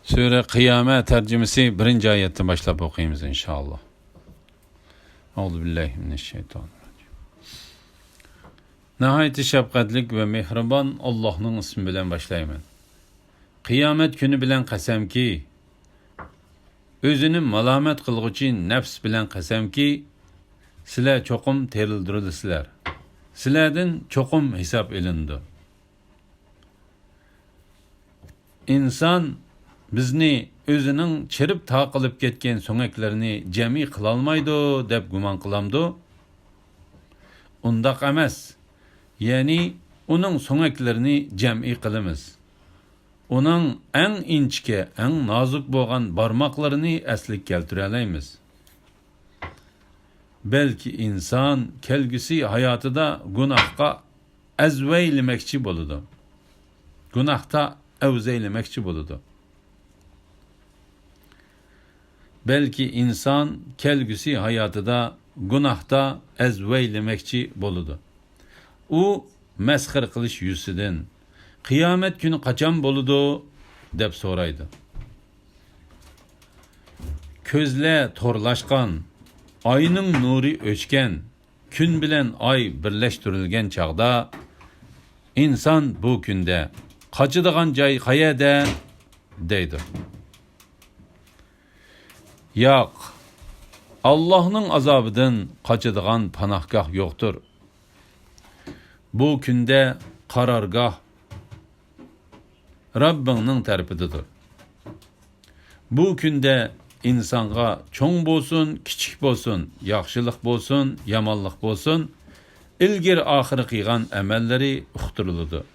Sure Kıyamet tercümesi 1. ayetten başlap okuyayımız inşallah. Euzubillahimineşşeytanirracim. Nihayet şefkatlik ve mehriban Allah'ın ismi bilen başlayman. Kıyamet günü bilen kasem ki, özünü malamet kılgıcı nefs bilen kasem ki, sizler çokum terildirildiler. Sizlerden çokum hesap elindi. İnsan bizni özünün çirip taqılıp ketken soňaklarını cemi kılalmaydı dep guman kılamdı. Undaq emas. Yani onun soňaklarını cemi kılımız. Onun en inçke, en nazuk boğan barmaklarını eslik keltirelaymiz. Belki insan kelgüsi hayatıda günahka ezveylemekçi boludu. Günahta evzeylemekçi boludu. Belki insan kelgüsi hayatıda günahta ezveylemekçi boludu. O meskir kılış yüzüden kıyamet günü kaçan boludu dep soraydı. Közle torlaşkan, ayının nuri öçken, gün bilen ay birleştirilgen çağda insan bu günde kaçıdığan cay hayede deydi. Yok, Allah'ın azabıdan kaçıdığan panahgah yoktur. Bu günde karargah Rabbinin terpididir. Bu günde insanga çoğ bolsun, kiçik bolsun, yaxşılık bolsun, yamanlık bolsun, ilgir ahir kıygan emelleri uqturuludu.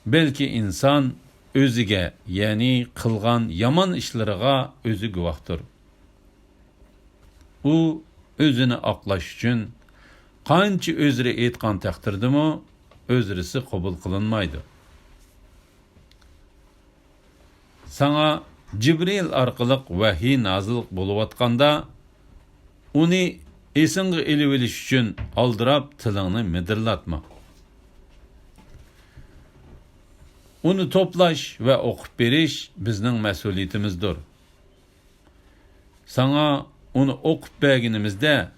Belki insan özüge, yani kılgan yaman işleriga özü güvahtır. O özünü aqlaş üçün qancha özrü etqan taqdirdimi, özrisi qabul qilinmaydı. Sana Cibril arqılıq vahiy nazil boluvatqanda, onu esingi eliveliş üçün aldırap tilini midirlatma. Onu toplaş ve okup beriş bizning mesuliyetimizdir. Sana onu okup bergenimizde,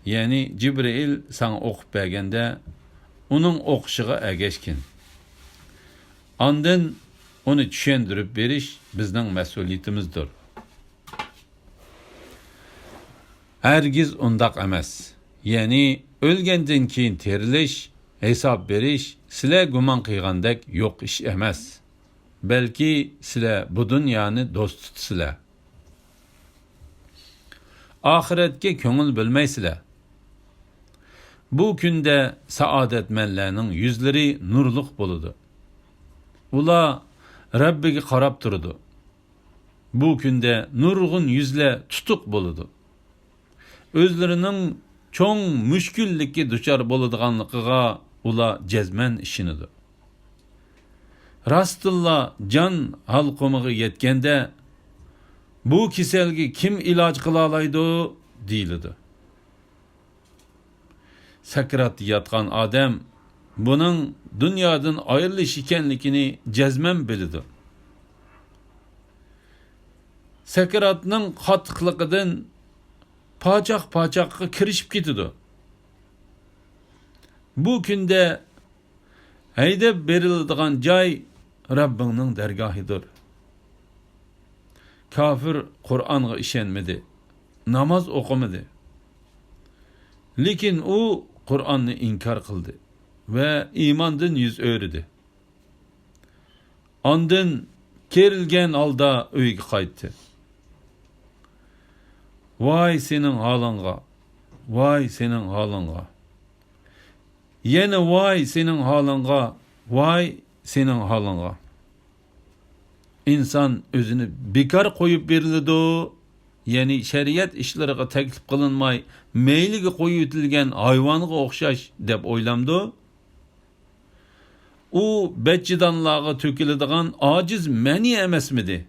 yani Cibril sana okup bergende, onun okuşuğa egeşkin. Andın onu düşündürüp beriş bizning mesuliyetimizdir. Hergiz undaq emas. Yani ölgenden keyin teriliş, hesap beriş, sizler guman kıygandek yok iş emas. Belki sizler bu dünyanı dost tutsizler. Ahiretke köngül bilmeysizler. Bu günde saadetmenlerinin yüzleri nurluk boludu. Ula Rabbiga qarab turdu. Bu günde nurgun yüzle tutuk boludu. Özlerinin çoğ müşküllikki duçar boluduğanlıqıga ula cezmen işinidir. Rastilla can halqımığı yetkende bu kiselgi kim ilaç kılalaydı deyildi. Sakrat yatkan adam bunun dünyadan ayrılış ikenlikini cezmen bildi. Sakratның qatıqlıqıdan paçaq-paçaqqa kirişip ketidi. Bu günde haydab berildigan joy Rabbingning dergahidir. Kafir Qur'onga ishonmadi, namoz o'qimadi. Lekin u Qur'onni inkar qildi ve imandan yüz o'ridi. Ondan kerilgen alda uyga qaytdi. Vay senin halınga, vay senin halınga. Yine vay senin halınga, vay senin halınga. İnsan özünü bekar koyup berildi, yani şeriat işleriga teklif kılınmay, meyliga koyup etilgen hayvanga okşaş dep oylamdı. O betçidanlığa tökülediğen aciz meni emesmidi.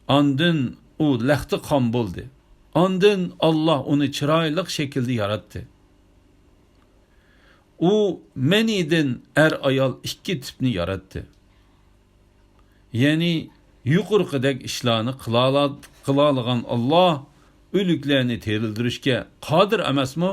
Andın o lehti kan buldu. Andın Allah onu çıraylık şekilde yarattı. O meniden er ayal iki tipni yarattı. ya'ni yuqorqidek ishlarni qila olgan Alloh o'liklarni tirildirishga qodir emasmi?